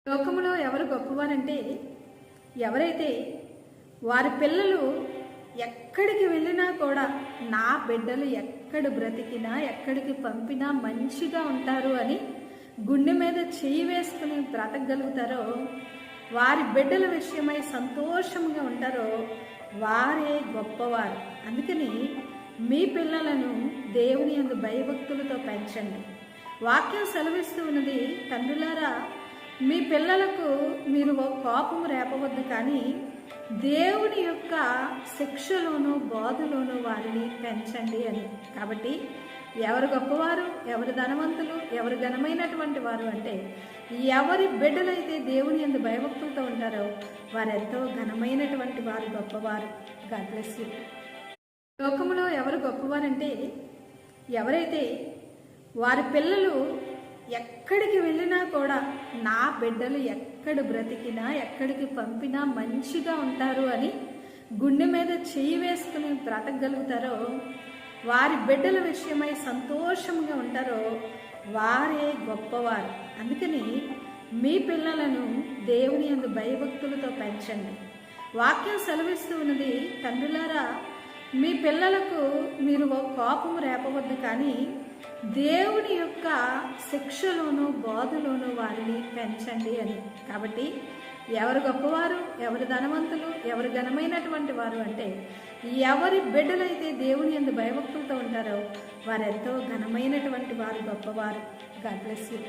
లోకములో ఎవరు గొప్పవారంటే ఎవరైతే వారి పిల్లలు ఎక్కడికి వెళ్ళినా కూడా నా బిడ్డలు ఎక్కడ బ్రతికినా ఎక్కడికి పంపినా మంచిగా ఉంటారు అని గుండె మీద చేయి వేసుకుని బ్రతకగలుగుతారో, వారి బిడ్డల విషయమై సంతోషంగా ఉంటారో వారే గొప్పవారు. అందుకని మీ పిల్లలను దేవుని యందు భయభక్తులతో పెంచండి. వాక్యం సెలవిస్తూ ఉన్నది, తండ్రులారా మీ పిల్లలకు మీరు కోపము రేపవద్దు, కానీ దేవుని యొక్క శిక్షలోనూ బోధలోనూ వారిని పెంచండి అని. కాబట్టి ఎవరు గొప్పవారు, ఎవరు ధనవంతులు, ఎవరు ఘనమైనటువంటి వారు అంటే ఎవరి బిడ్డలైతే దేవుని యందు భయభక్తులతో ఉంటారో వారెంతో ఘనమైనటువంటి వారు, గొప్పవారు. God bless you. లోకములో ఎవరు గొప్పవారంటే ఎవరైతే వారి పిల్లలు ఎక్కడికి వెళ్ళినా కూడా నా బిడ్డలు ఎక్కడ బ్రతికినా ఎక్కడికి పంపినా మంచిగా ఉంటారు అని గుండె మీద చేయి వేసుకుని బ్రతకగలుగుతారో, వారి బిడ్డల విషయమై సంతోషంగా ఉంటారో వారే గొప్పవారు. అందుకని మీ పిల్లలను దేవుని యందు భయభక్తులతో పెంచండి. వాక్యం సెలవిస్తూ ఉన్నది, తండ్రులారా మీ పిల్లలకు మీరు కోపము రేపవద్దు, కానీ దేవుని యొక్క శిక్షలోనూ బోధలోనూ వారిని పెంచండి అని. కాబట్టి ఎవరు గొప్పవారు, ఎవరు ధనవంతులు, ఎవరు ఘనమైనటువంటి వారు అంటే ఎవరి బిడ్డలైతే దేవుని యందు భయభక్తులతో ఉంటారో వారెంతో ఘనమైనటువంటి వారు, గొప్పవారు. God bless you.